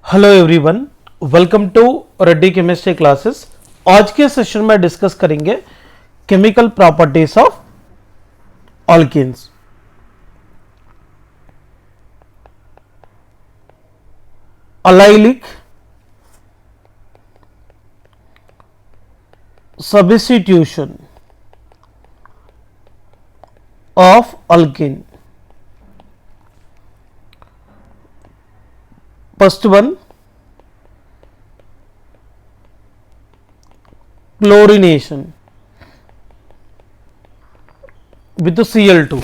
Hello everyone, welcome to Reddy chemistry classes. आज के session में डिस्कस करेंगे chemical properties of alkenes. Allylic, substitution of alkene. First one, chlorination with Cl2।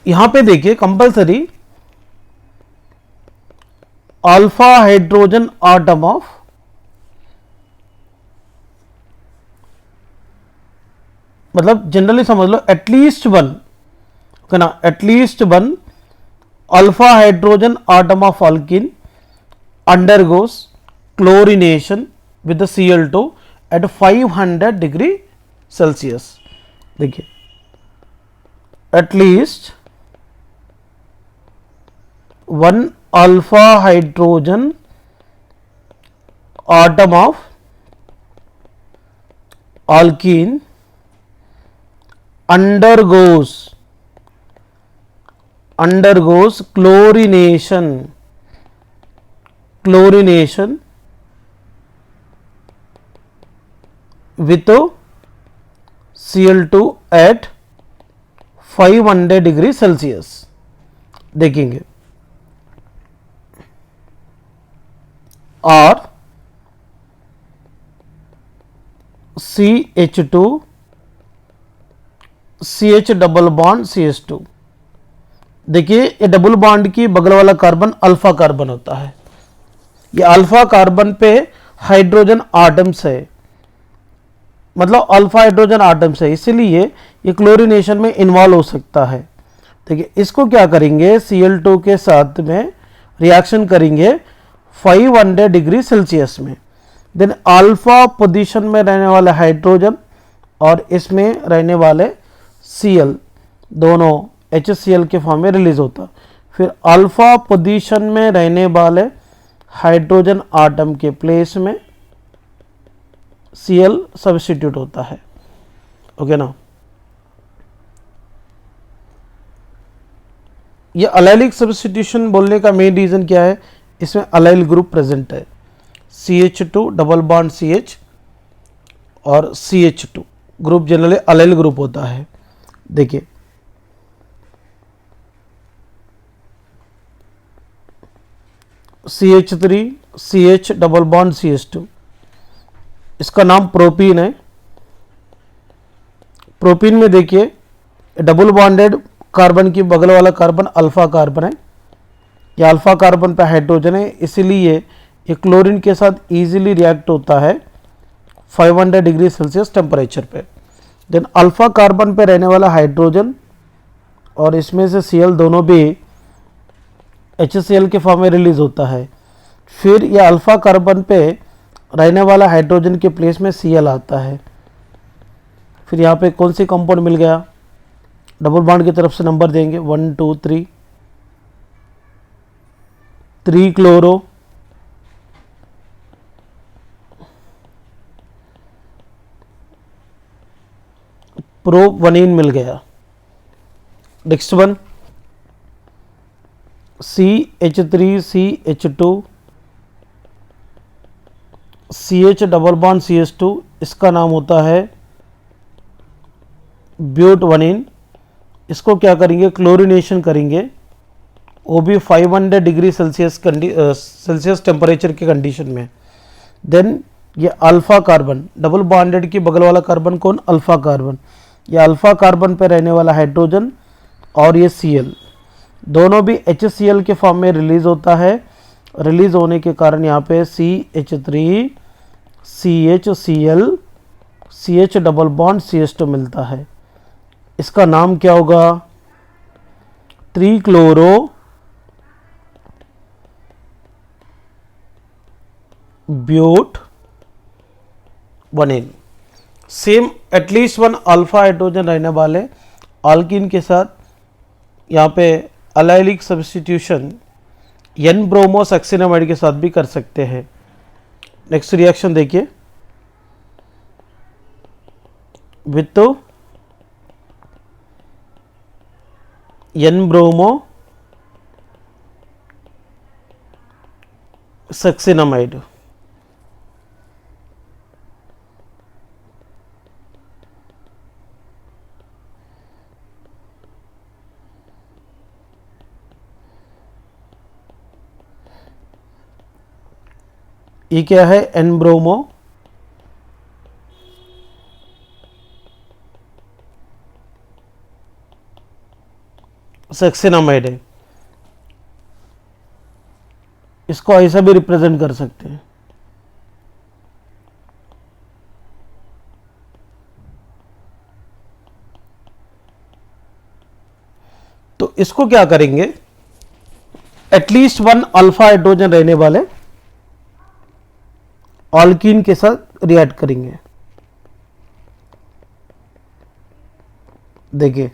यहां पे देखिए compulsory alpha hydrogen atom of मतलब generally समझ लो एटलीस्ट वन, ना at least one alpha hydrogen atom of alkene undergoes chlorination with the Cl2 at 500 degree Celsius। देखिए at least one alpha hydrogen atom of alkene undergoes chlorination with Cl2 at 500 degree Celsius। देखेंगे और CH2 CH double bond CH2। देखिए ये double bond की बगल वाला carbon alpha carbon होता है। ये अल्फा कार्बन पे हाइड्रोजन आटम्स है, मतलब अल्फा हाइड्रोजन आटम्स है, इसीलिए ये क्लोरीनेशन में इन्वॉल्व हो सकता है। देखिए इसको क्या करेंगे, Cl2 के साथ में रिएक्शन करेंगे 500 डिग्री सेल्सियस में। देन अल्फा पोजीशन में रहने वाले हाइड्रोजन और इसमें रहने वाले Cl दोनों HCl के फॉर्म में रिलीज होता। फिर अल्फा पोजीशन में रहने वाले हाइड्रोजन आटम के प्लेस में Cl सब्स्टिट्यूट होता है। ओके ना। ये अलाइलिक सब्स्टिट्यूशन बोलने का मेन रीजन क्या है, इसमें अलाइल ग्रुप प्रेजेंट है, CH2 डबल बॉन्ड CH और CH2 group generally allyl group होता है। देखिए CH3 CH double bond CH2, इसका नाम प्रोपीन है। प्रोपीन में देखिए डबल बॉन्डेड कार्बन की बगल वाला कार्बन अल्फा कार्बन है। यह अल्फा कार्बन पे हाइड्रोजन है, इसीलिए ये क्लोरीन के साथ इजीली रिएक्ट होता है 500 डिग्री सेल्सियस टेम्परेचर पे। देन अल्फा कार्बन पे रहने वाला हाइड्रोजन और इसमें से Cl दोनों भी HCl के फॉर्म में रिलीज होता है। फिर यह अल्फा कार्बन पे रहने वाला हाइड्रोजन के प्लेस में Cl आता है। फिर यहाँ पे कौन सी कंपाउंड मिल गया, डबल बॉन्ड की तरफ से नंबर देंगे 1 2 3 3 क्लोरो प्रोपनीन मिल गया। Next one CH3 CH2 CH double bond CH2, इसका नाम होता है ब्यूटवनीन। इसको क्या करेंगे, क्लोरीनेशन करेंगे, वो भी 500 डिग्री सेल्सियस टेम्परेचर के कंडीशन में। देन ये अल्फा कार्बन डबल बॉन्डेड की बगल वाला कार्बन कौन, अल्फा कार्बन। ये अल्फा कार्बन पे रहने वाला हाइड्रोजन और ये Cl दोनों भी HCl के फॉर्म में रिलीज होता है। रिलीज होने के कारण यहाँ पे CH3 CHCl CH double bond CH2 मिलता है। इसका नाम क्या होगा, 3 chloro butene. Same at least one alpha hydrogen रहने वाले अल्किन के साथ यहाँ पे allylic substitution N bromo succinimide के साथ भी कर सकते हैं। नेक्स्ट रिएक्शन देखिए, विथ एन ब्रोमो सक्सिनामाइड। ये क्या है, एन ब्रोमो सक्सिनामाइड है। इसको ऐसा भी रिप्रेजेंट कर सकते हैं, तो इसको क्या करेंगे, एटलीस्ट वन अल्फा हाइड्रोजन रहने वाले ऑल्कीन के साथ रिएक्ट करेंगे। देखिए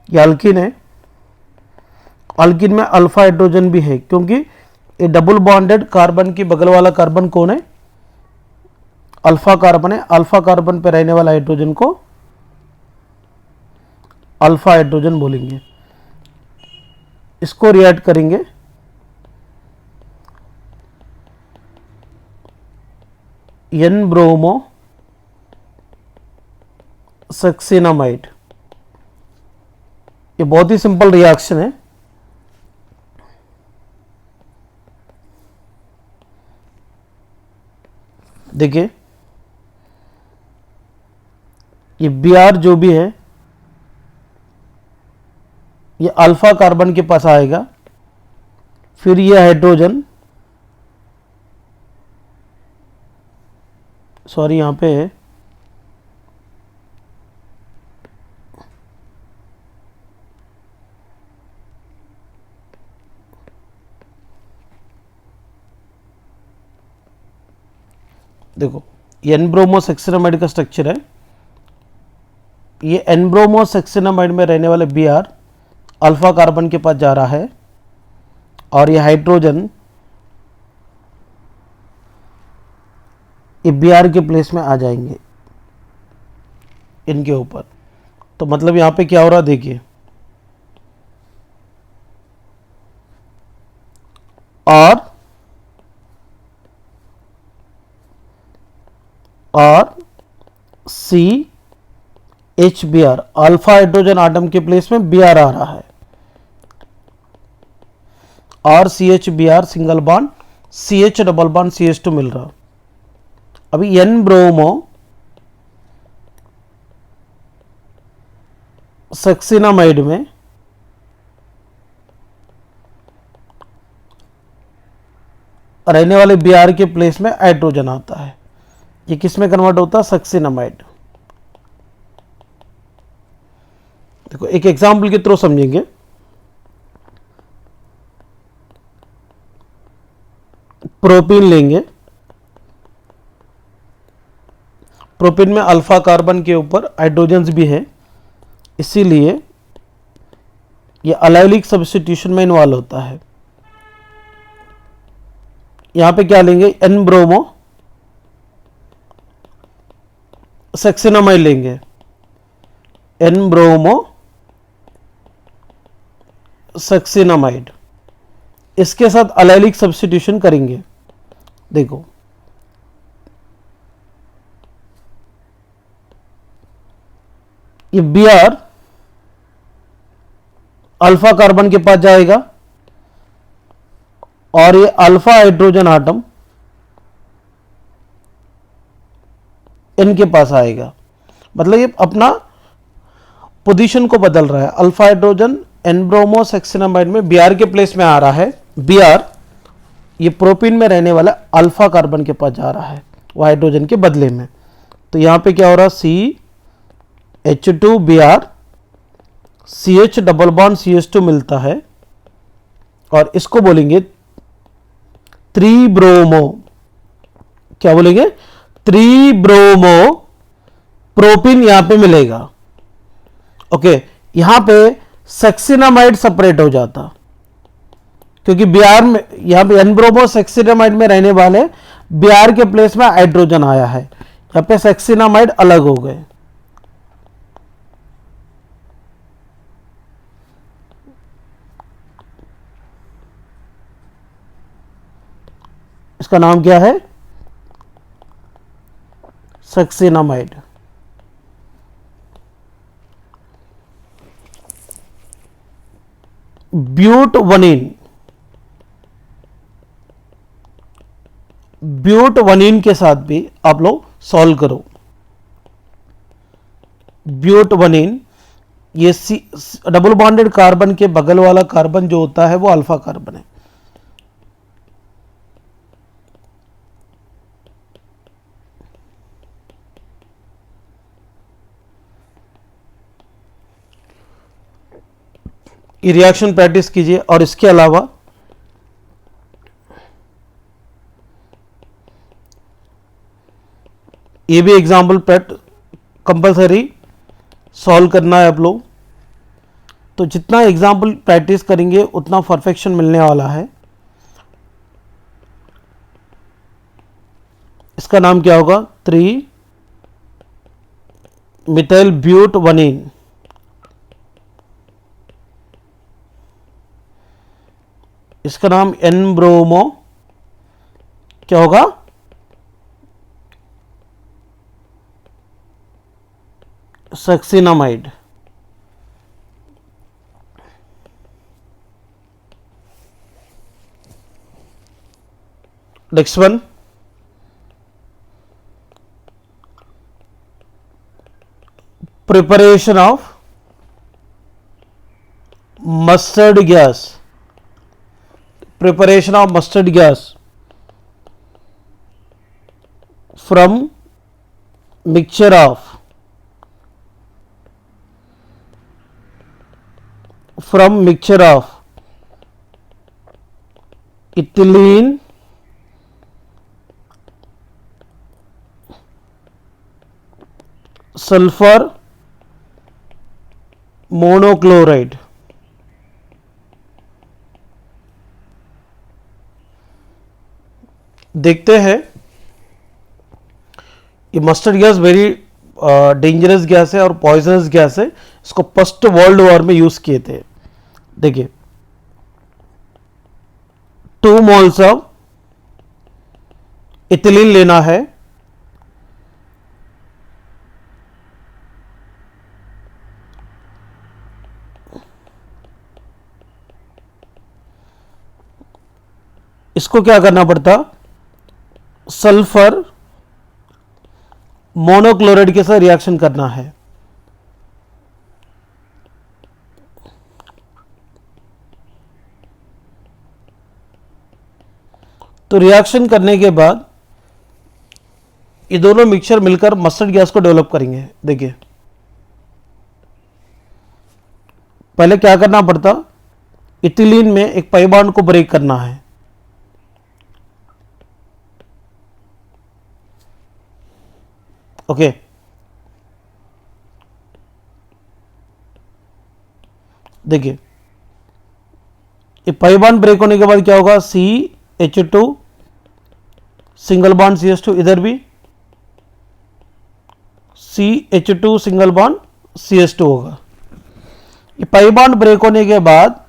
ये अल्कीन है, अल्कीन में अल्फा हाइड्रोजन भी है, क्योंकि ये डबल बॉन्डेड कार्बन की बगल वाला कार्बन कौन है, अल्फा कार्बन है। अल्फा कार्बन पे रहने वाला हाइड्रोजन को अल्फा हाइड्रोजन बोलेंगे। इसको रिएक्ट करेंगे, एन ब्रोमो सक्सिनामाइड। ये बहुत ही सिंपल रिएक्शन है। देखिए ये Br जो भी है ये अल्फा कार्बन के पास आएगा, फिर ये हाइड्रोजन, सॉरी यहां पे है, देखो एन ब्रोमो सक्सिनामाइड का स्ट्रक्चर है। ये एन ब्रोमो सक्सिनामाइड में रहने वाले Br अल्फा कार्बन के पास जा रहा है, और ये हाइड्रोजन ये Br के प्लेस में आ जाएंगे इनके ऊपर। तो मतलब यहां पे क्या हो रहा, देखिए और CHBr अल्फा हाइड्रोजन आटम के प्लेस में Br आ रहा है, और CHBr single bond CH double bond CH2 मिल रहा। अभी एन ब्रोमो सक्सिनामाइड में रहने वाले Br के प्लेस में हाइड्रोजन आता है। ये किस में कन्वर्ट होता है, सक्सिनामाइड। देखो एक एग्जांपल के थ्रू समझेंगे। प्रोपीन लेंगे, प्रोपीन में अल्फा कार्बन के ऊपर हाइड्रोजन्स भी है, इसीलिए ये अलाइलिक सब्स्टिट्यूशन में इन्वॉल्व होता है। यहां पे क्या लेंगे, एन ब्रोमो सक्सिनामाइड लेंगे, एन ब्रोमो सक्सिनामाइड, इसके साथ अलाइलिक सब्स्टिट्यूशन करेंगे। देखो ये Br अल्फा कार्बन के पास जाएगा, और ये अल्फा हाइड्रोजन आटम इनके पास आएगा। मतलब ये अपना पोजीशन को बदल रहा है। अल्फा हाइड्रोजन एन ब्रोमो सक्सिनामाइड में Br के प्लेस में आ रहा है, Br ये प्रोपीन में रहने वाला अल्फा कार्बन के पास जा रहा है वो हाइड्रोजन के बदले में। तो यहां पे क्या हो रहा, CH2Br CH double bond CH2 मिलता है, और इसको बोलेंगे त्रिब्रोमो, क्या बोलेंगे, त्रिब्रोमो प्रोपीन यहां पे मिलेगा। ओके, यहां पे सक्सिनामाइड सेपरेट हो जाता, क्योंकि Br में यहाँ पे एन ब्रोमो सेक्सिनामाइड में रहने वाले Br के प्लेस में हाइड्रोजन आया है, यहाँ पे सेक्सिनामाइड अलग हो गए। इसका नाम क्या है? सक्सिनामाइड। ब्यूटवनीन, ब्यूटवनीन के साथ भी आप लोग सॉल्व करो। ब्यूटवनीन, ये डबल बॉन्डेड कार्बन के बगल वाला कार्बन जो होता है वो अल्फा कार्बन है। ये रिएक्शन प्रैक्टिस कीजिए। और इसके अलावा ये भी एग्जाम्पल कंपलसरी सॉल्व करना है आप लोग। तो जितना एग्जाम्पल प्रैक्टिस करेंगे उतना परफेक्शन मिलने वाला है। इसका नाम क्या होगा? 3 मिथाइल ब्यूटवनीन। इसका नाम एन ब्रोमो क्या होगा? Succinimide. Next one, preparation of mustard gas. Preparation of mustard gas from mixture of ethylene, sulfur monochloride। देखते हैं, ये mustard gas very dangerous gas है और पॉइजनस गैस है। इसको फर्स्ट वर्ल्ड वॉर में यूज किए थे। देखिए, 2 मोल्स ऑफ इथिलीन लेना है, इसको क्या करना पड़ता? सल्फर मोनोक्लोराइड के साथ रिएक्शन करना है। तो रिएक्शन करने के बाद ये दोनों मिक्सचर मिलकर मस्टर्ड गैस को डेवलप करेंगे। देखिए, पहले क्या करना पड़ता? इथिलीन में एक पाई बॉन्ड को ब्रेक करना है। ओके, देखिए, ये पाई बॉन्ड ब्रेक होने के बाद क्या होगा? CH2 सिंगल बॉन्ड CH2, इधर भी CH2 सिंगल बॉन्ड CH2 होगा। ये पाई बॉन्ड ब्रेक होने के बाद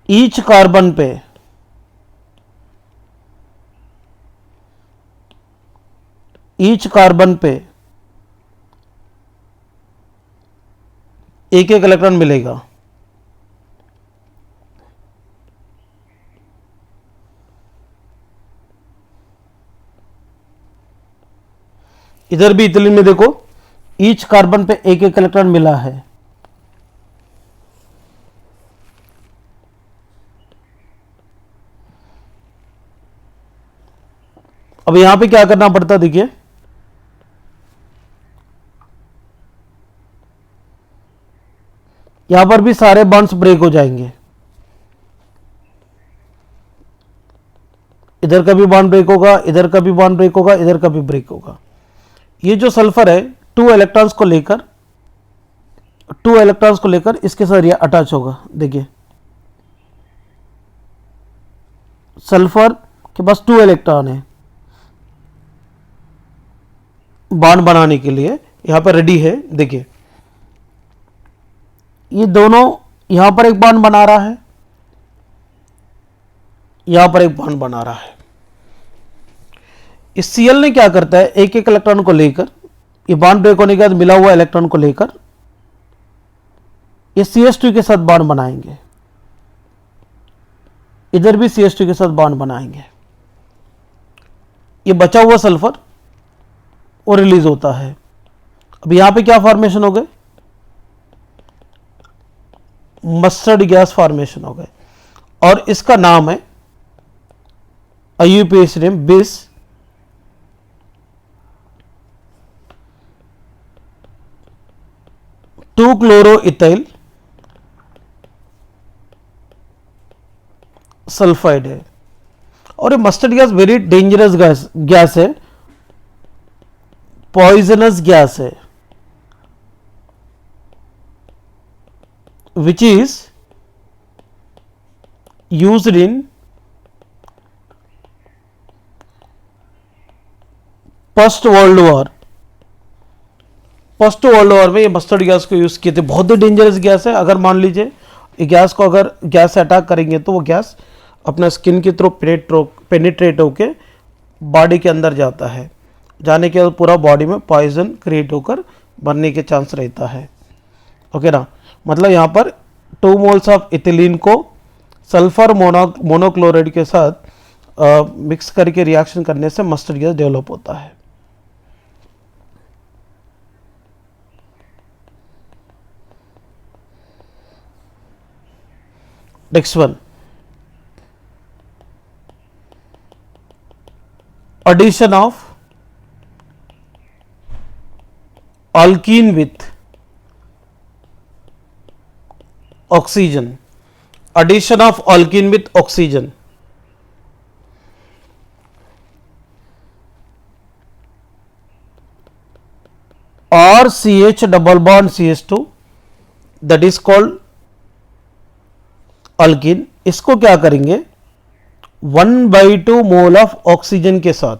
ईच कार्बन पे एक एक इलेक्ट्रॉन मिलेगा। इधर भी इथिलीन में देखो, ईच कार्बन पे एक एक इलेक्ट्रॉन मिला है। अब यहां पे क्या करना पड़ता? देखिए, यहां पर भी सारे बॉन्ड्स ब्रेक हो जाएंगे। इधर का भी बॉन्ड ब्रेक होगा, इधर का भी बॉन्ड ब्रेक होगा, इधर का भी ब्रेक होगा। ये जो सल्फर है 2 इलेक्ट्रॉन्स को लेकर 2 इलेक्ट्रॉन्स को लेकर इसके साथ ये अटैच होगा। देखिए सल्फर के पास 2 इलेक्ट्रॉन है, बॉन्ड बनाने के लिए यहां पर रेडी है। देखिए ये दोनों यहां पर एक बॉन्ड बना रहा है, यहां पर एक बॉन्ड बना रहा है। इस Cl ने क्या करता है, एक एक इलेक्ट्रॉन को लेकर, ये बॉन्ड ब्रेक होने के बाद मिला हुआ इलेक्ट्रॉन को लेकर ये CH2 के साथ बॉन्ड बनाएंगे, इधर भी CH2 के साथ बॉन्ड बनाएंगे। ये बचा हुआ सल्फर वो रिलीज होता है। अब यहां पे क्या फॉर्मेशन हो गए, मस्टर्ड गैस फॉर्मेशन हो गए, और इसका नाम है IUPAC नेम बिस 2-chloroethyl सल्फाइड है। और ये mustard gas very dangerous gas है, पॉइजनस गैस है, which is used in first world war. First world war में ये मस्टर्ड गैस को यूज किए थे। बहुत ही डेंजरस गैस है। अगर मान लीजिए ये गैस को अगर गैस से अटैक करेंगे तो वो गैस अपना स्किन के थ्रू पेनिट्रेट होके बॉडी के अंदर जाता है, जाने के बाद पूरा बॉडी में पॉइजन क्रिएट होकर बनने के चांस रहता है। ओके ना, मतलब यहाँ पर 2 मोल्स ऑफ इथिलीन को सल्फर मोनोक्लोराइड के साथ मिक्स करके रिएक्शन करने से मस्टर्ड गैस डेवलप होता है। Next one, addition of alkene with oxygen, addition of alkene with oxygen, or CH double bond CH2 that is called alkene। इसको क्या करेंगे, 1/2 मोल ऑफ ऑक्सीजन के साथ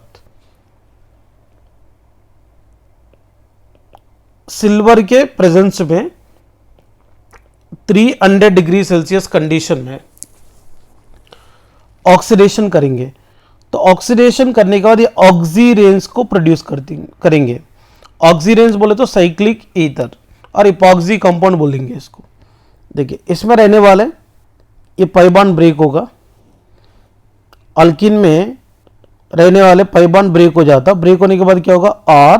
सिल्वर के प्रेजेंस में 300 डिग्री सेल्सियस कंडीशन में ऑक्सीडेशन करेंगे। तो ऑक्सीडेशन करने के बाद ये ऑक्सीरेंस को प्रोड्यूस करेंगे। ऑक्सीरेंस बोले तो साइक्लिक ईथर और इपॉक्सी कंपाउंड बोलेंगे इसको। देखिए इसमें रहने वाले ये पाई बॉन्ड ब्रेक होगा, अल्किन में रहने वाले पाई बॉन्ड ब्रेक हो जाता। ब्रेक होने के बाद क्या होगा, R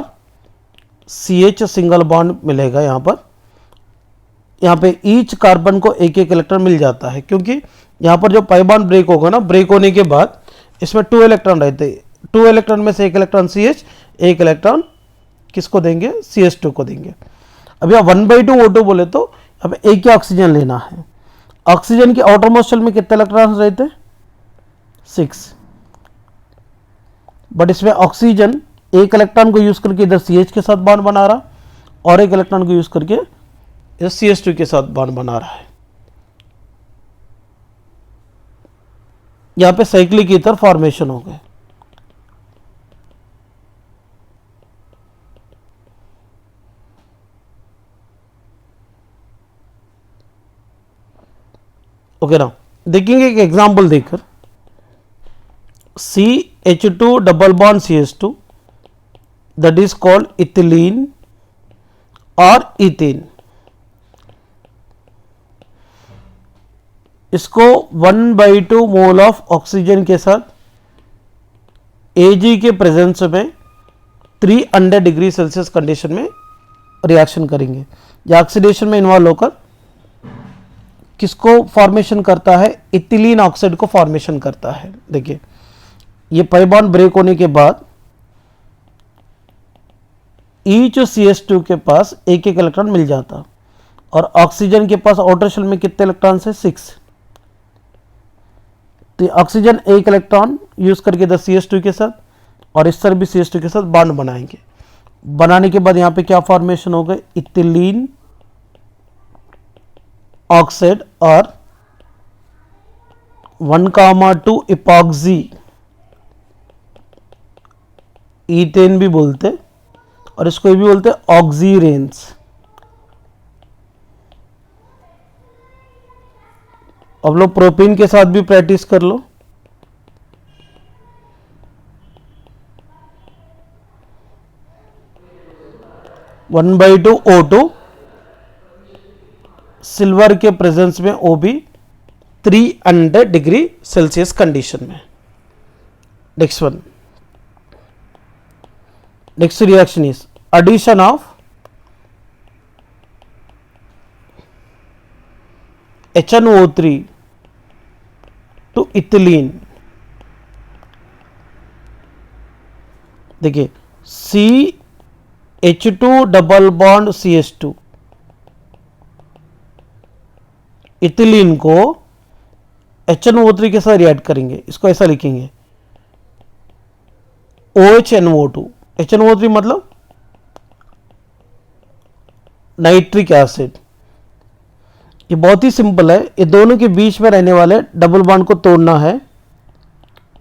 CH सिंगल बॉन्ड मिलेगा। यहाँ पे ईच कार्बन को एक एक इलेक्ट्रॉन मिल जाता है, क्योंकि यहाँ पर जो पाई बॉन्ड ब्रेक होगा ना, ब्रेक होने के बाद इसमें 2 इलेक्ट्रॉन रहते हैं। 2 इलेक्ट्रॉन में से एक इलेक्ट्रॉन CH, एक इलेक्ट्रॉन किसको देंगे, CH2 को देंगे। अब यहाँ 1/2 O2 बोले तो अब एक ही ऑक्सीजन लेना है। ऑक्सीजन की आउटर मोस्ट शेल में कितने इलेक्ट्रॉन्स रहते हैं, 6। बट इसमें ऑक्सीजन एक इलेक्ट्रॉन को यूज करके इधर CH के साथ बॉन्ड बना रहा और एक इलेक्ट्रॉन को यूज करके इधर CH2 के साथ बॉन्ड बना रहा है। यहां पे साइक्लिक ईथर फॉर्मेशन हो गए। ओके ना, देखेंगे एक एग्जांपल देखकर। CH2 double bond CH2 that is called ethylene और ethane। इसको 1/2 मोल ऑफ ऑक्सीजन के साथ Ag के प्रेजेंस में 300 डिग्री सेल्सियस कंडीशन में रिएक्शन करेंगे। या ऑक्सीडेशन में इन्वॉल्व होकर किसको फॉर्मेशन करता है, इथिलीन ऑक्साइड को फॉर्मेशन करता है। देखिए ये पाई बॉन्ड ब्रेक होने के बाद ईच CH2 के पास एक एक इलेक्ट्रॉन मिल जाता और ऑक्सीजन के पास आउटर शेल में कितने इलेक्ट्रॉन है, 6। तो ऑक्सीजन एक इलेक्ट्रॉन यूज करके इधर CH2 के साथ और इस तरह भी CH2 के साथ बॉन्ड बनाएंगे। बनाने के बाद यहाँ पे क्या फॉर्मेशन हो गए, इथिलीन ऑक्साइड और 1,2 इपॉक्सी ईथेन भी बोलते, और इसको भी बोलते ऑक्सीरेंस। अब लोग प्रोपेन के साथ भी प्रैक्टिस कर लो। One by two O2, silver के प्रेजेंस में वो भी 300 डिग्री सेल्सियस कंडीशन में। Next one, next reaction is addition of HNO3 to ethylene। देखिए CH2 double bond CH2, ethylene को HNO3 के साथ रिएक्ट करेंगे, इसको ऐसा लिखेंगे OHNO2। HNO3 मतलब नाइट्रिक एसिड। ये बहुत ही सिंपल है, ये दोनों के बीच में रहने वाले डबल बॉन्ड को तोड़ना है।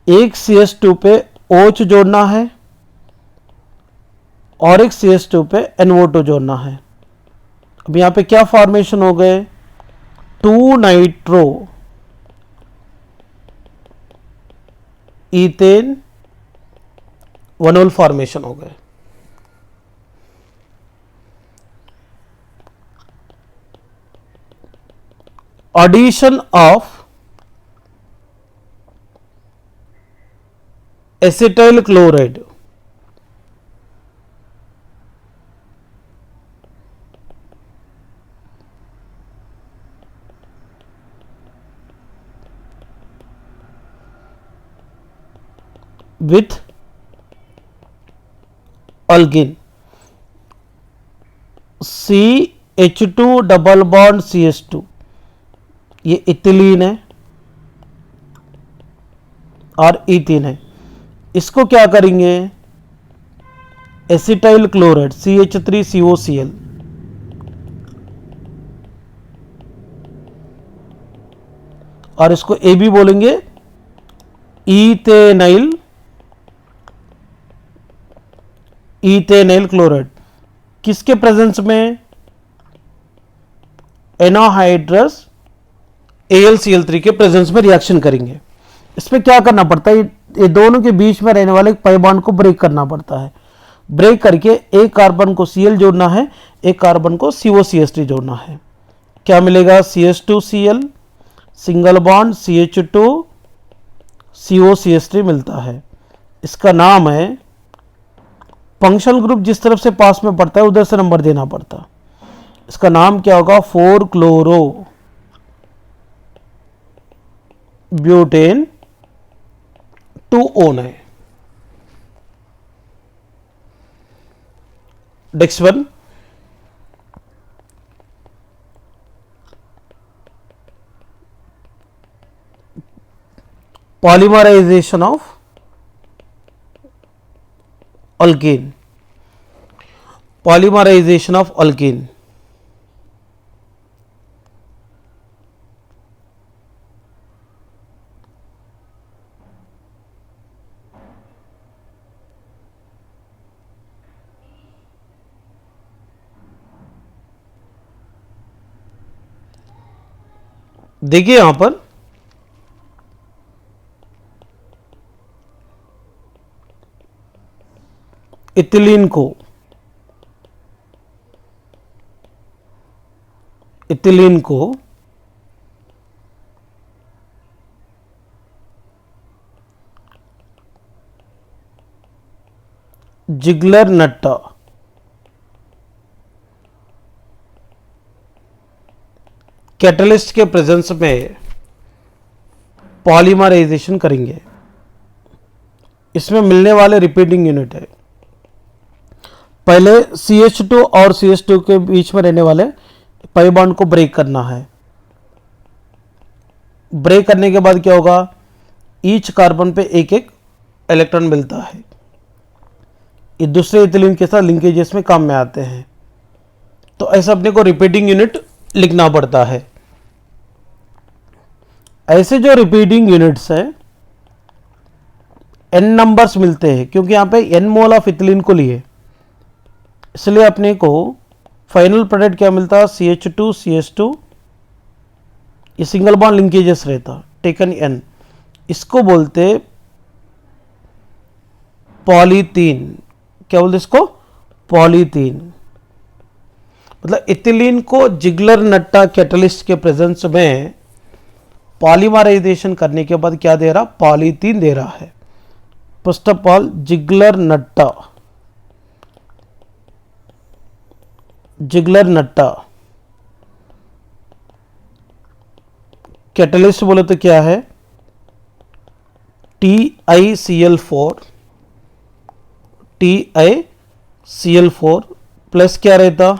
एक CH2 पे OH जोड़ना है और एक CH2 पे NO2 जोड़ना है। अब यहां पे क्या फॉर्मेशन हो गए, 2 नाइट्रो ईथेन 1 फॉर्मेशन हो गए। Addition of acetyl chloride with alkene, CH2 double bond CH2, ये इथिलीन है और ईथीन है। इसको क्या करेंगे, एसिटाइल क्लोराइड CH3COCl, और इसको ए भी बोलेंगे इथेनाइल क्लोराइड। किसके प्रेजेंस में, एनोहाइड्रस AlCl3 के प्रेजेंस में रिएक्शन करेंगे। इसमें क्या करना पड़ता है, ये दोनों के बीच में रहने वाले पाई बॉन्ड को ब्रेक करना पड़ता है। ब्रेक करके एक कार्बन को Cl जोड़ना है, एक कार्बन को COCH3 जोड़ना है। क्या मिलेगा, CH2Cl single bond CH2 COCH3 मिलता है। इसका नाम है, फंक्शनल ग्रुप जिस तरफ से पास में पड़ता है उधर से नंबर देना पड़ता। इसका नाम क्या होगा, 4 chloro butane 2O9। Next one, polymerisation of alkane. Polymerisation of alkane, देखिए यहां पर इथिलीन को जिगलर नट्टा कैटलिस्ट के प्रेजेंस में पॉलीमराइजेशन करेंगे। इसमें मिलने वाले रिपीटिंग यूनिट है, पहले CH2 और CH2 के बीच में रहने वाले पाई बॉन्ड को ब्रेक करना है। ब्रेक करने के बाद क्या होगा, ईच कार्बन पे एक एक इलेक्ट्रॉन मिलता है। ये दूसरे इथिलीन के साथ लिंकेजेस में काम में आते हैं। तो ऐसा अपने को रिपीटिंग यूनिट लिखना पड़ता है। ऐसे जो रिपीटिंग यूनिट्स है n नंबर्स मिलते हैं, क्योंकि यहाँ पे n मोल ऑफ इथिलीन को लिए, इसलिए अपने को फाइनल प्रोडक्ट क्या मिलता है, CH2CH2, ये सिंगल बॉन्ड लिंकेजेस रहता, टेकन n, इसको बोलते पॉलीथीन। क्या बोलते इसको, पॉलीथीन। मतलब इथिलीन को जिगलर नट्टा कैटलिस्ट के प्रेजेंस में पॉलीमराइजेशन करने के बाद क्या दे रहा, पॉलीथीन दे रहा है। First of all Ziegler Natta catalyst बोले तो क्या है, TiCl4 प्लस क्या रहता,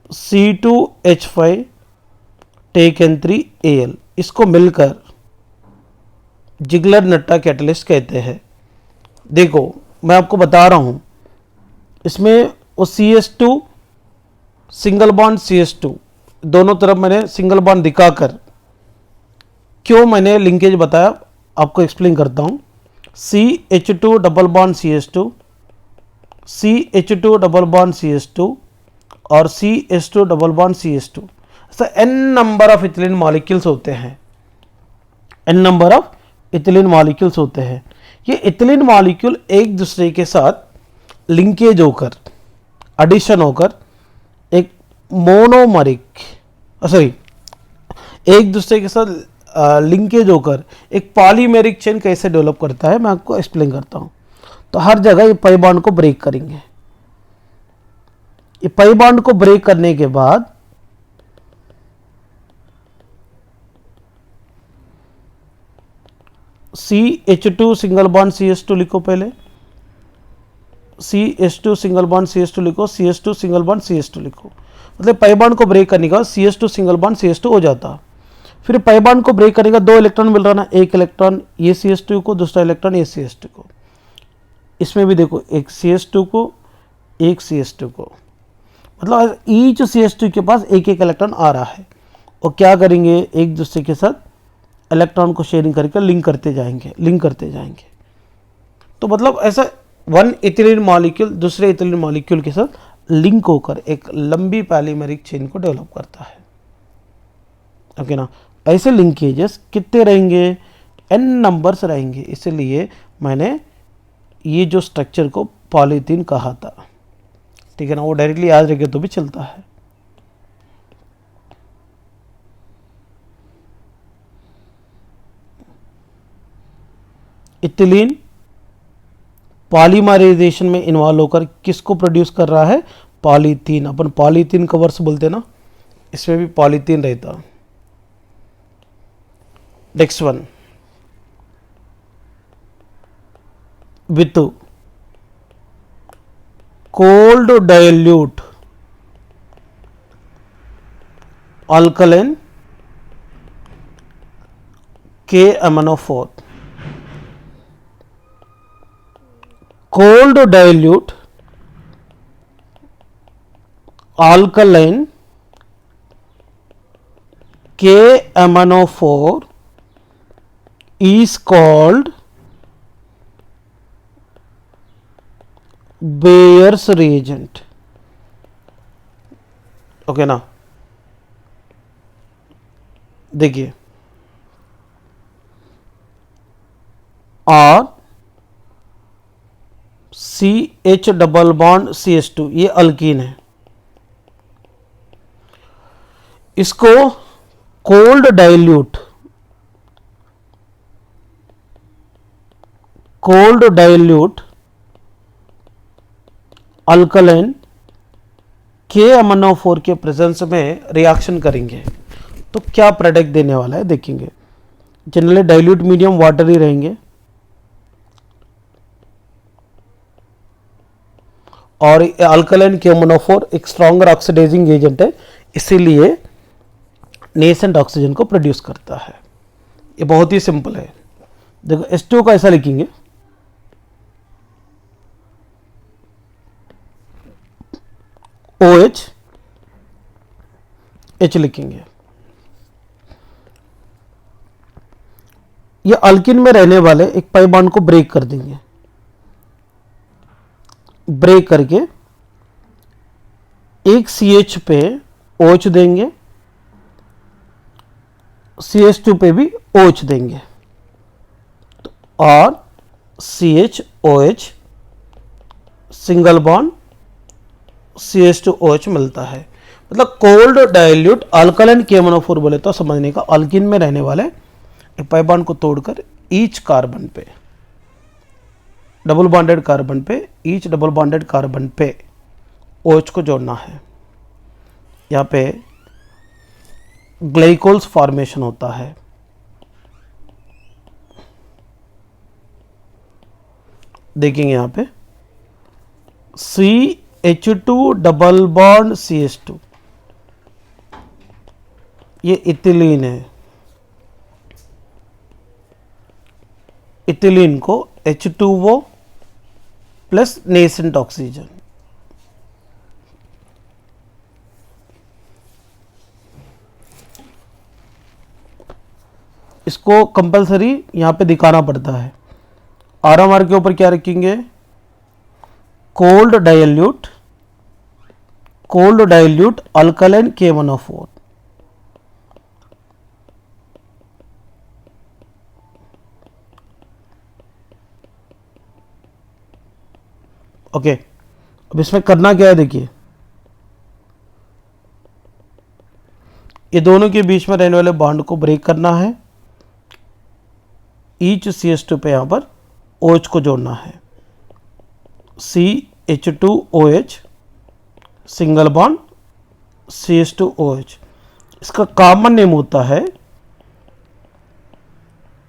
C2H5 टेकन 3Al, इसको मिलकर जिगलर नट्टा कैटलिस्ट कहते हैं। देखो मैं आपको बता रहा हूं, इसमें वो CH2 सिंगल बॉन्ड CH2 दोनों तरफ मैंने सिंगल बॉन्ड दिखाकर क्यों मैंने लिंकेज बताया आपको एक्सप्लेन करता हूं। CH2 double bond CH2, CH2 double bond CH2 और CH2 डबल बॉन्ड CH2, ऐसा n number of ethylene molecules होते हैं, n number of ethylene molecules होते हैं। ये इथिलीन मॉलिक्यूल एक दूसरे के साथ लिंकेज होकर, एडिशन होकर एक मोनोमरिक, सॉरी, एक दूसरे के साथ लिंकेज होकर एक पॉलीमेरिक चेन कैसे डेवलप करता है मैं आपको एक्सप्लेन करता हूं। तो हर जगह ये पाई बॉन्ड को ब्रेक करेंगे। ये पाई बॉन्ड को ब्रेक करने के बाद CH2 सिंगल बॉन्ड CH2 लिखो, पहले CH2 सिंगल बॉन्ड CH2 लिखो, CH2 सिंगल बॉन्ड CH2 लिखो। मतलब पाई बॉन्ड को ब्रेक करने का CH2 सिंगल बॉन्ड CH2 हो जाता। फिर पाई बॉन्ड को ब्रेक करने का 2 इलेक्ट्रॉन मिल रहा ना, एक इलेक्ट्रॉन ये CH2 को, दूसरा इलेक्ट्रॉन ये CH2 को। इसमें भी देखो एक CH2 को, एक CH2 को, मतलब ईच CH2 के पास एक एक इलेक्ट्रॉन आ रहा है। और क्या करेंगे, एक दूसरे के साथ इलेक्ट्रॉन को शेयरिंग करके लिंक करते जाएंगे। तो मतलब ऐसा वन इथिलीन मॉलिक्यूल दूसरे इथिलीन मॉलिक्यूल के साथ लिंक होकर एक लंबी पॉलीमेरिक चेन को डेवलप करता है। ओके ना, ऐसे लिंकेजेस कितने रहेंगे, n नंबर्स रहेंगे, इसलिए मैंने ये जो स्ट्रक्चर को पॉलीथीन कहा था। ठीक है ना, वो डायरेक्टली याद रखे तो भी चलता है। इथिलीन पॉलीमराइजेशन में इन्वॉल्व होकर किसको प्रोड्यूस कर रहा है, पॉलीथीन। अपन पॉलीथीन कवर्स बोलते ना, इसमें भी पॉलीथीन रहता। Next one, with cold dilute alkaline KMnO4, cold dilute alkaline KMnO4 is called Bayer's reagent। Okay ना, देखिए, और CH डबल बॉन्ड CH2 ये अल्कीन है। इसको कोल्ड डाइल्यूट अल्कलाइन KMnO4 के प्रेजेंस में रिएक्शन करेंगे तो क्या प्रोडक्ट देने वाला है देखेंगे। जनरली डाइल्यूट मीडियम वाटर ही रहेंगे और अल्कलाइन KMnO4 एक स्ट्रॉन्गर ऑक्सीडाइजिंग एजेंट है, इसीलिए नेसेंट ऑक्सीजन को प्रोड्यूस करता है। ये बहुत ही सिंपल है। देखो H2 को ऐसा लिखेंगे, OH H लिखेंगे। ये अल्किन में रहने वाले एक पाई बॉन्ड को ब्रेक कर देंगे। ब्रेक करके एक CH पे OH देंगे, CH2 पे भी OH देंगे, और CHOH सिंगल बॉन्ड CH2OH मिलता है। मतलब कोल्ड डाइल्यूट अल्कलाइन KMnO4 बोले तो समझने का, अल्किन में रहने वाले एक पाई बॉन्ड को तोड़कर ईच कार्बन पे, डबल बॉन्डेड कार्बन पे, ईच डबल बॉन्डेड कार्बन पे OH को जोड़ना है। यहाँ पे ग्लाइकोल्स फॉर्मेशन होता है। देखेंगे यहाँ पे CH2 डबल बॉन्ड CH2, ये इथिलीन है। इथिलीन को H2O प्लस नेसेंट ऑक्सीजन, इसको कंपलसरी यहां पे दिखाना पड़ता है। RMR के ऊपर क्या रखेंगे, cold dilute alkaline KMnO4। Okay, अब इसमें करना क्या है, देखिए ये दोनों के बीच में रहने वाले बॉन्ड को ब्रेक करना है। ईच CH2 पे यहां पर OH को जोड़ना है, CH2OH सिंगल बॉन्ड CH2OH। इसका कॉमन नेम होता है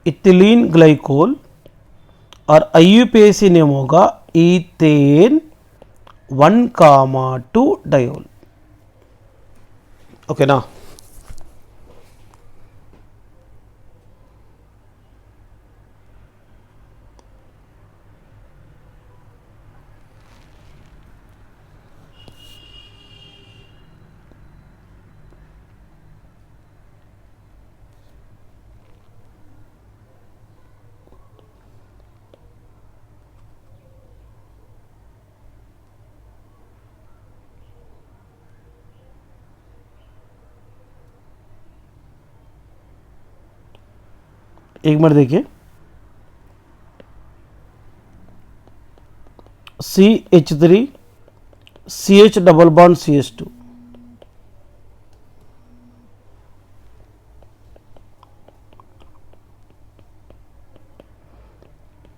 इथिलीन ग्लाइकोल, और IUPAC नेम होगा ईथेन 1,2 डायोल। ओके ना। एक मिनट देखिए, CH3 CH double bond CH2,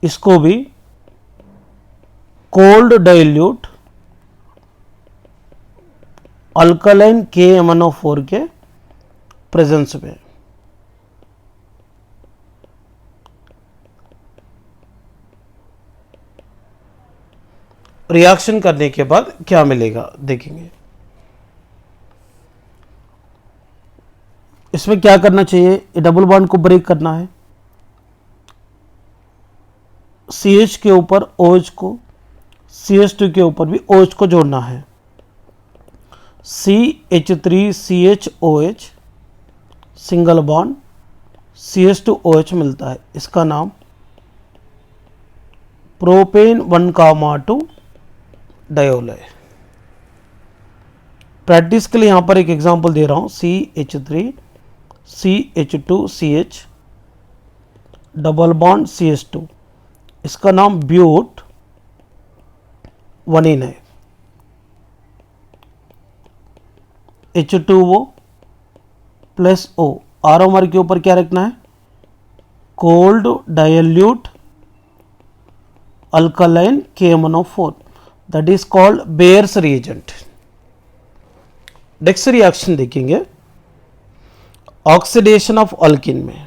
इसको भी कोल्ड डाइल्यूट अल्कलाइन KMnO4 के प्रेजेंस में रिएक्शन करने के बाद क्या मिलेगा देखेंगे। इसमें क्या करना चाहिए, डबल बॉन्ड को ब्रेक करना है, CH के ऊपर OH को, CH2 के ऊपर भी OH को जोड़ना है। CH3CHOH सिंगल बॉन्ड CH2OH मिलता है, इसका नाम प्रोपेन 1,2 डायोल है। प्रैक्टिस के लिए यहां पर एक एग्जांपल दे रहा हूं, CH3CH2CH डबल बॉन्ड CH2, इसका नाम ब्यूट 1इन है। H2O प्लस O, RMR के ऊपर क्या रखना है, cold dilute alkaline KMnO4, that is called Baeyer's reagent. Next reaction देखेंगे, ऑक्सीडेशन ऑफ अल्किन में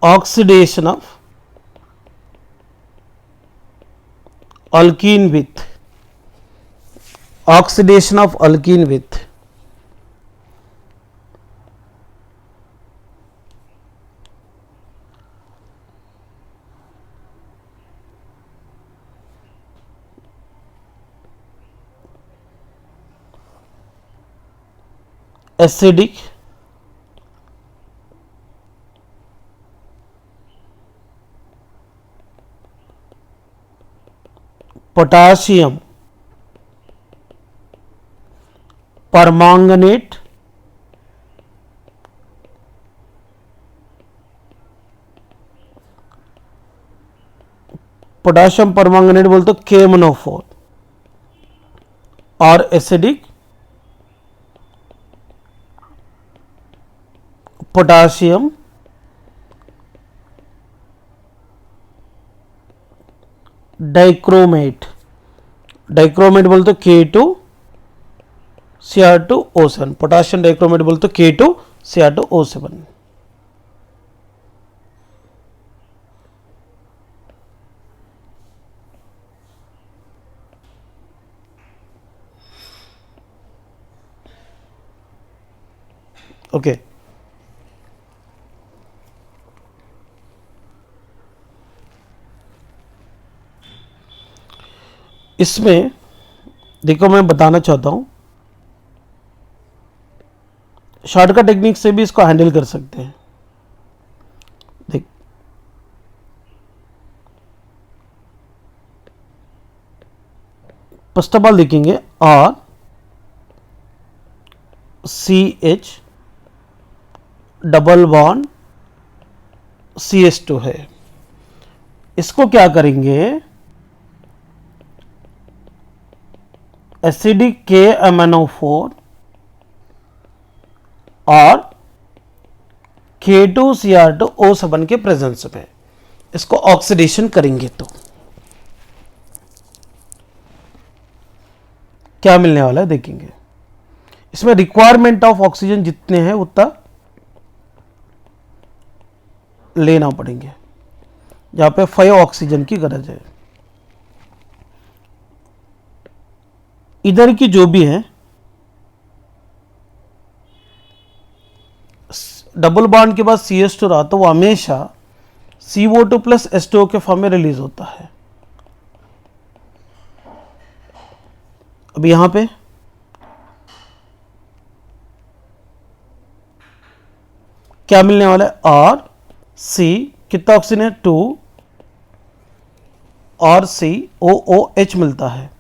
oxidation of alkene with oxidation of alkene with acidic, potassium permanganate, potassium permanganate बोल तो KMnO4, और एसिडिक पोटाशियम डाइक्रोमेट, डाइक्रोमेट बोल तो K2Cr2O7, potassium dichromate बोल तो K2Cr2O7। Okay, इसमें देखो मैं बताना चाहता हूं, शॉर्टकट टेक्निक से भी इसको हैंडल कर सकते हैं। देख, फर्स्ट ऑफ ऑल देखेंगे और CH डबल बॉन्ड CH2 है, इसको क्या करेंगे, एसिडिक KMnO4 और K2Cr2O7 के प्रेजेंस में इसको ऑक्सीडेशन करेंगे तो क्या मिलने वाला है देखेंगे। इसमें रिक्वायरमेंट ऑफ ऑक्सीजन जितने हैं उतना लेना पड़ेंगे, जहां पे 5 ऑक्सीजन की गरज है। इधर की जो भी है डबल बॉन्ड के बाद CH2 रहा तो वो हमेशा CO2 प्लस H2O के फॉर्म में रिलीज होता है। अब यहां पे क्या मिलने वाला है, और C कितना ऑक्सीजन है 2 और COOH मिलता है,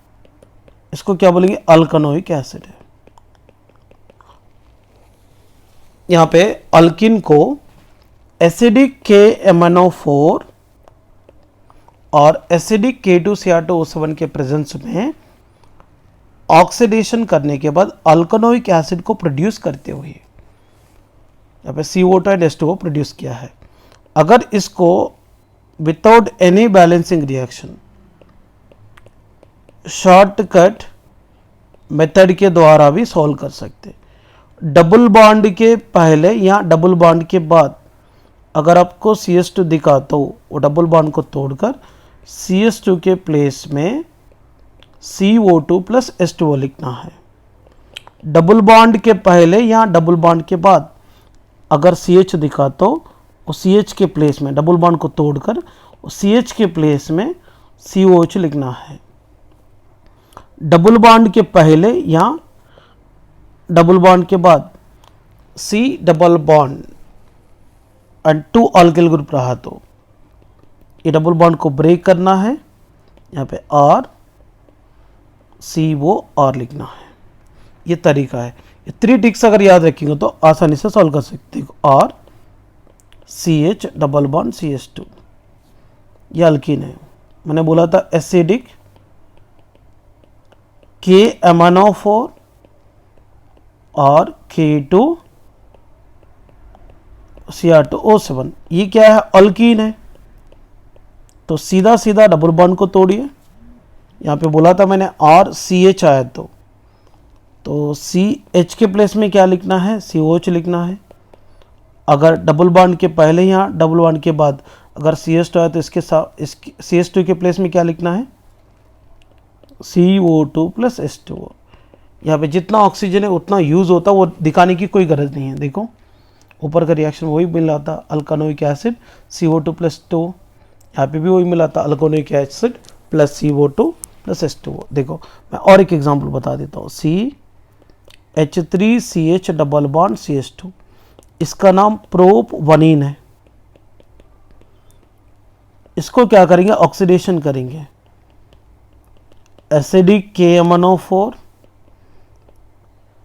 इसको क्या बोलेंगे अल्कनोइक एसिड है। यहां पे अल्किन को एसिडिक KMnO4 और एसिडिक K2Cr2O7 के प्रेजेंस में ऑक्सीडेशन करने के बाद अल्कनोइक एसिड को प्रोड्यूस करते हुए यहाँ पे CO2 एंड H2O प्रोड्यूस किया है। अगर इसको without any balancing reaction shortcut method के द्वारा भी सॉल्व कर सकते। डबल बॉन्ड के पहले या डबल बॉन्ड के बाद अगर आपको CH2 दिखा तो वो डबल बॉन्ड को तोड़कर CH2 के प्लेस में CO2 प्लस H2O लिखना है। डबल बॉन्ड के पहले या डबल बॉन्ड के बाद अगर CH दिखा तो वो CH के प्लेस में डबल बॉन्ड को तोड़कर CH के प्लेस में COH लिखना है। डबल बॉन्ड के पहले या डबल बॉन्ड के बाद C double bond and 2 alkyl group रहा तो ये डबल बॉन्ड को ब्रेक करना है, यहाँ पे R COR लिखना है। ये तरीका है। ये 3 टिक्स अगर याद रखेंगे तो आसानी से सॉल्व कर सकते हैं। R CH double bond CH2 ये अल्कीन है। मैंने बोला था एसिडिक KMnO4 और K2Cr2O7 ये क्या है अल्कीन है, तो सीधा सीधा डबल बॉन्ड को तोड़िए। यहाँ पे बोला था मैंने R CH आया तो CH के प्लेस में क्या लिखना है COH लिखना है। अगर डबल बॉन्ड के पहले या डबल बॉन्ड के बाद अगर CH2 आया तो इसके साथ CH2 के प्लेस में क्या लिखना है CO2 प्लस H2O। यहाँ पे जितना ऑक्सीजन है उतना यूज़ होता है, वो दिखाने की कोई गरज नहीं है। देखो ऊपर का रिएक्शन वही मिला था अल्कानोइक एसिड CO2 प्लस 2, यहाँ पे भी वही मिला था अल्कानोइक acid plus CO2 plus H2O। देखो मैं और एक एग्जांपल बता देता हूँ। H3CH डबल बॉन्ड CH2, इसका नाम प्रोपवनीन है। इसको क्या करेंगे, ऑक्सीडेशन करेंगे, एसिडिक KMnO4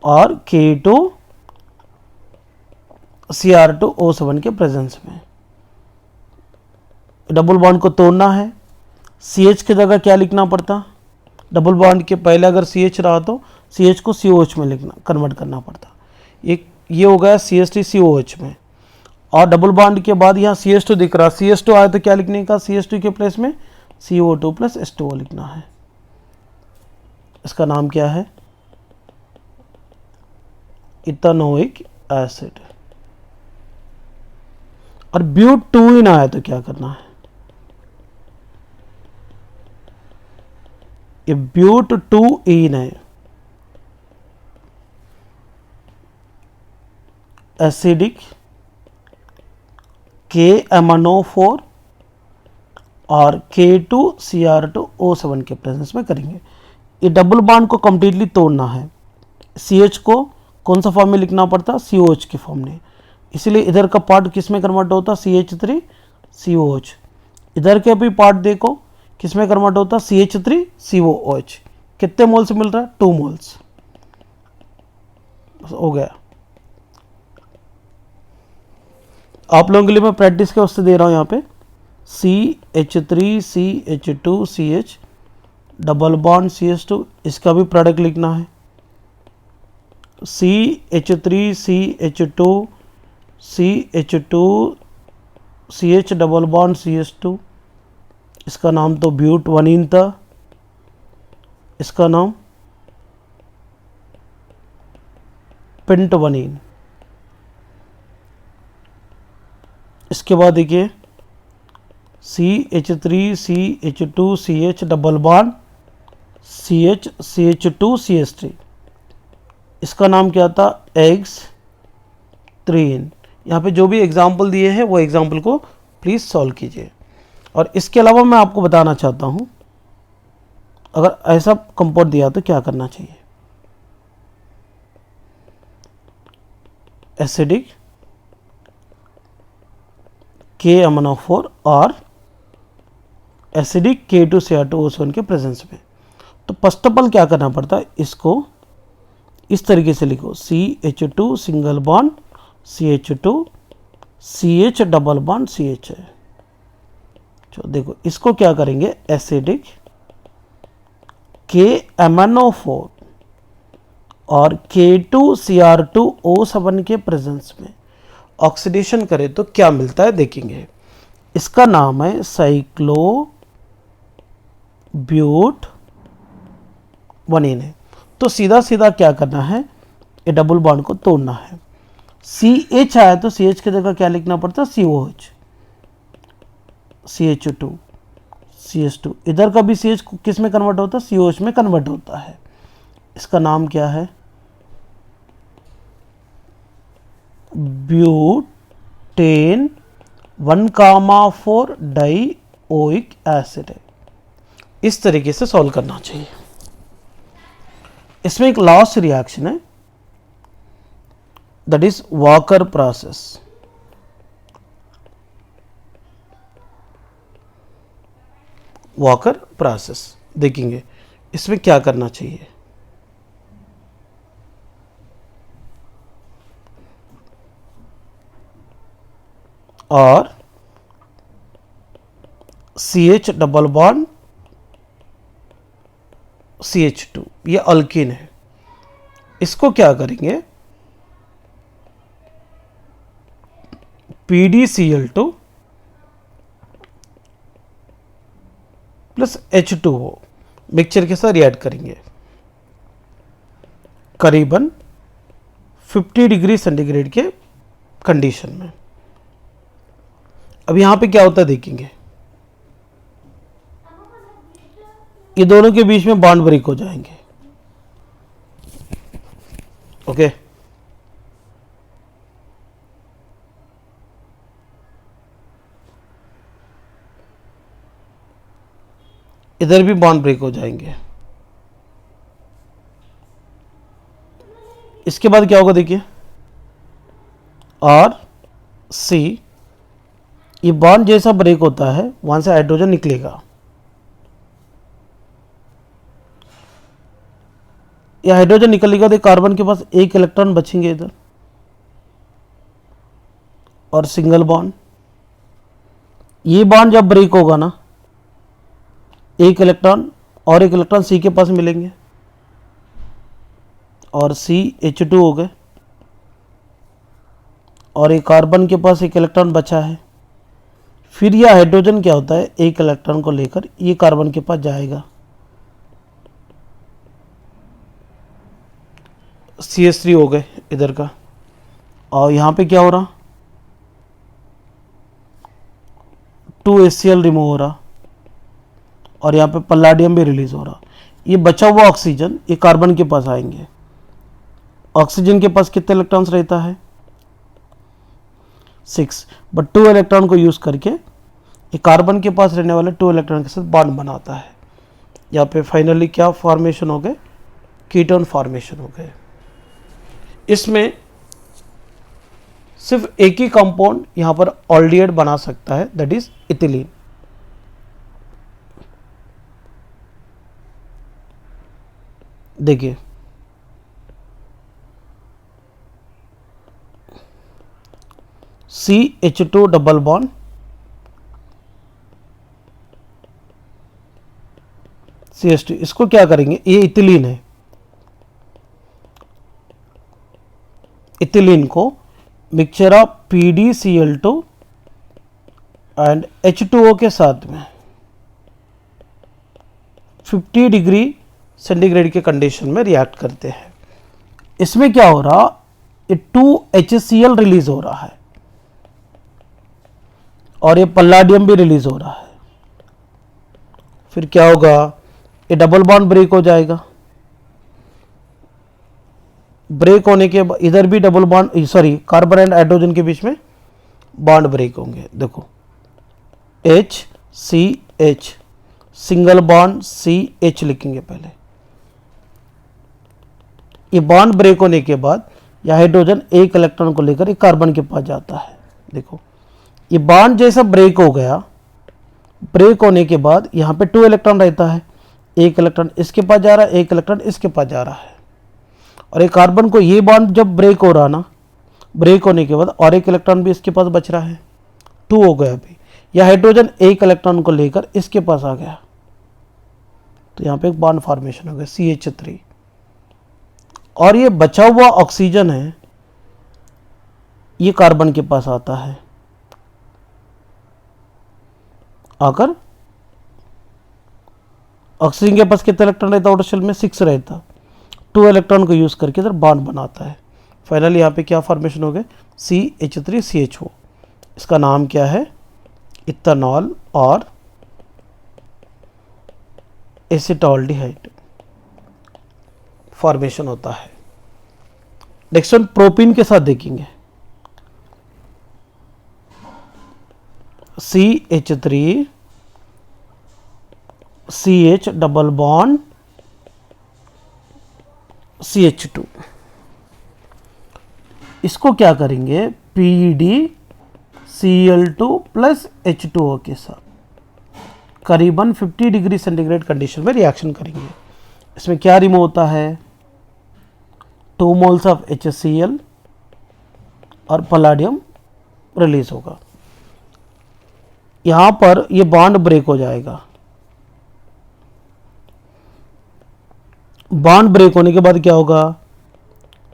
और K2Cr2O7 के प्रेजेंस में। डबल बॉन्ड को तोड़ना है, CH की जगह क्या लिखना पड़ता, डबल बॉन्ड के पहले अगर CH रहा तो CH को COH में लिखना, कन्वर्ट करना पड़ता। एक ये हो गया CH3COH में, और डबल बॉन्ड के बाद यहाँ CH2 दिख रहा, CH2 आया तो क्या लिखने का, CH2 के प्लेस में CO2 प्लस H2O लिखना है। इसका नाम क्या है, इथेनोइक एसिड। और ब्यूटूइन आया तो क्या करना है, ये ब्यूटूइन है, एसिडिक KMnO4 और K2Cr2O7 के प्रेजेंस में करेंगे। ये डबल बॉन्ड को कंप्लीटली तोड़ना है, CH को कौन सा फॉर्म में लिखना पड़ता, COH के फॉर्म में, इसलिए इधर का पार्ट किस में कन्वर्ट होता, CH3COH। इधर के भी पार्ट देखो किस में कन्वर्ट होता, CH3COH। कितने मोल्स मिल रहा है, 2 मोल्स हो गया। आप लोगों के लिए मैं प्रैक्टिस के वास्ते दे रहा हूं यहाँ पे, CH3CH2CH डबल बॉन्ड CH2, इसका भी प्रोडक्ट लिखना है, CH3CH2CH2CH डबल बॉन्ड CH2, इसका नाम तो ब्यूटवनीन था, इसका नाम पेंटवनीन। इसके बाद देखिए CH3CH2CH डबल बॉन्ड CH2CH3, इसका नाम क्या था, एग्स त्रीन। यहाँ पे जो भी एग्जाम्पल दिए हैं वो एग्जाम्पल को प्लीज़ सॉल्व कीजिए। और इसके अलावा मैं आपको बताना चाहता हूँ, अगर ऐसा कंपाउंड दिया तो क्या करना चाहिए, एसिडिक KMnO4 और एसिडिक K2Cr2O7 के प्रेजेंस में। तो फर्स्ट ऑफ ऑल क्या करना पड़ता है, इसको इस तरीके से लिखो, CH2 single bond CH2 CH double bond CH है। तो देखो इसको क्या करेंगे, एसिडिक KMnO4 और K2Cr2O7 के प्रेजेंस में ऑक्सीडेशन करें तो क्या मिलता है देखेंगे। इसका नाम है साइक्लोब्यूटवनीन है। तो सीधा सीधा क्या करना है, ये डबल बॉन्ड को तोड़ना है। CH आया तो CH की जगह क्या लिखना पड़ता, COH, CH2 CH2, इधर का भी CH किस में कन्वर्ट होता है, COH में कन्वर्ट होता है। इसका नाम क्या है, ब्यूटेन 1,4 डाइओइक एसिड है। इस तरीके से सॉल्व करना चाहिए। इसमें एक लास्ट रिएक्शन है, that is walker process. Walker process देखेंगे इसमें क्या करना चाहिए। और CH डबल बॉन्ड CH2, ये अल्कीन है। इसको क्या करेंगे, PdCl2 प्लस H2O मिक्सचर के साथ रिएक्ट करेंगे करीबन 50 डिग्री सेंटीग्रेड के कंडीशन में। अब यहां पे क्या होता है देखेंगे, ये दोनों के बीच में बॉन्ड ब्रेक हो जाएंगे। ओके, इधर भी बॉन्ड ब्रेक हो जाएंगे। इसके बाद क्या होगा देखिए, और सी, ये बॉन्ड जैसा ब्रेक होता है वहां से हाइड्रोजन निकलेगा, ये हाइड्रोजन निकलेगा तो कार्बन के पास एक इलेक्ट्रॉन बचेंगे इधर, और सिंगल बॉन्ड, ये बॉन्ड जब ब्रेक होगा ना, एक इलेक्ट्रॉन और एक इलेक्ट्रॉन सी के पास मिलेंगे, और CH2 हो गए, और एक कार्बन के पास एक इलेक्ट्रॉन बचा है। फिर यह हाइड्रोजन क्या होता है, एक इलेक्ट्रॉन को लेकर ये कार्बन के पास जाएगा, CH3 हो गए इधर का, और यहां पे क्या हो रहा, 2HCl रिमूव हो रहा, और यहाँ पे पल्लाडियम भी रिलीज हो रहा। ये बचा हुआ ऑक्सीजन ये कार्बन के पास आएंगे। ऑक्सीजन के पास कितने इलेक्ट्रॉन्स रहता है, 6, बट 2 इलेक्ट्रॉन को यूज करके ये कार्बन के पास रहने वाले 2 इलेक्ट्रॉन के साथ बॉन्ड बनाता है। यहाँ पे फाइनली क्या फॉर्मेशन हो गए, कीटोन फॉर्मेशन हो गए। इसमें सिर्फ एक ही कंपाउंड यहां पर ऑल्डिहाइड बना सकता है, दैट इज इथिलीन। देखिए CH2 डबल बॉन्ड, CH2, इसको क्या करेंगे, ये इथिलीन है, इथिलीन को mixture of PdCl2 and H2O के साथ में 50 डिग्री सेंटीग्रेड के कंडीशन में रिएक्ट करते हैं। इसमें क्या हो रहा, ये 2HCl रिलीज हो रहा है, और ये पल्लाडियम भी रिलीज हो रहा है। फिर क्या होगा, ये डबल बॉन्ड ब्रेक हो जाएगा, ब्रेक होने के बाद इधर भी double bond, sorry carbon and hydrogen के बीच में बॉन्ड ब्रेक होंगे। देखो HCH, सिंगल बॉन्ड CH लिखेंगे पहले। ये बॉन्ड ब्रेक होने के बाद यह हाइड्रोजन एक इलेक्ट्रॉन को लेकर एक कार्बन के पास जाता है। देखो ये बॉन्ड जैसा ब्रेक हो गया, ब्रेक होने के बाद यहाँ पे 2 इलेक्ट्रॉन रहता है, एक इलेक्ट्रॉन इसके पास जा रहा है, एक इलेक्ट्रॉन इसके पास जा रहा है, और एक कार्बन को ये बॉन्ड जब ब्रेक हो रहा ना, ब्रेक होने के बाद और एक इलेक्ट्रॉन भी इसके पास बच रहा है, 2 हो गया अभी। यह हाइड्रोजन एक इलेक्ट्रॉन को लेकर इसके पास आ गया, तो यहाँ पे एक बॉन्ड फॉर्मेशन हो गया CH3, और ये बचा हुआ ऑक्सीजन है ये कार्बन के पास आता है, आकर ऑक्सीजन के पास कितने इलेक्ट्रॉन रहता है, आउटर शेल में 6 रहता, 2 इलेक्ट्रॉन को यूज करके इधर बॉन्ड बनाता है। फाइनली यहाँ पे क्या फॉर्मेशन हो गए, CH3CHO, इसका नाम क्या है, इथेनॉल और एसिटाल्डिहाइड फॉर्मेशन होता है। नेक्स्ट वन प्रोपीन के साथ देखेंगे, CH3 CH double bond CH2, इसको क्या करेंगे, PdCl2 प्लस H2O के साथ करीबन 50 डिग्री सेंटीग्रेड कंडीशन में रिएक्शन करेंगे। इसमें क्या रिमूव होता है, 2 मोल्स ऑफ HCl और पलाडियम रिलीज होगा। यहां पर ये बॉन्ड ब्रेक हो जाएगा, बॉन्ड ब्रेक होने के बाद क्या होगा,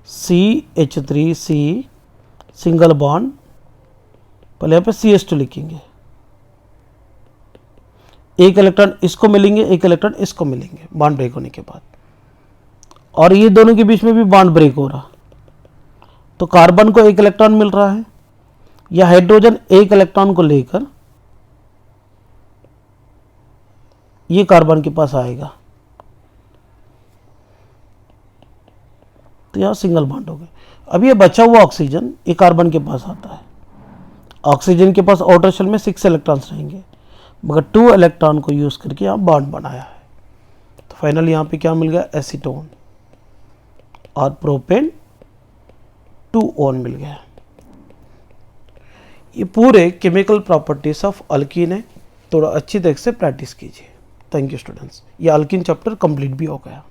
CH3C सिंगल बॉन्ड, पहले यहाँ पे CH2 लिखेंगे, एक इलेक्ट्रॉन इसको मिलेंगे, एक इलेक्ट्रॉन इसको मिलेंगे बॉन्ड ब्रेक होने के बाद, और ये दोनों के बीच में भी बॉन्ड ब्रेक हो रहा, तो कार्बन को एक इलेक्ट्रॉन मिल रहा है, या हाइड्रोजन एक इलेक्ट्रॉन को लेकर ये कार्बन के पास आएगा, तो यहां सिंगल बॉन्ड हो गए। अब ये बचा हुआ ऑक्सीजन ये कार्बन के पास आता है, ऑक्सीजन के पास आउटर शेल में 6 इलेक्ट्रॉन्स रहेंगे, मगर 2 इलेक्ट्रॉन को यूज करके यहाँ बॉन्ड बनाया है। तो फाइनली यहाँ पे क्या मिल गया, एसीटोन और प्रोपेन 2 ओन मिल गया। ये पूरे केमिकल प्रॉपर्टीज ऑफ अल्कीन है, थोड़ा अच्छी तरह से प्रैक्टिस कीजिए। थैंक यू स्टूडेंट्स, ये अल्कीन चैप्टर कंप्लीट भी हो गया।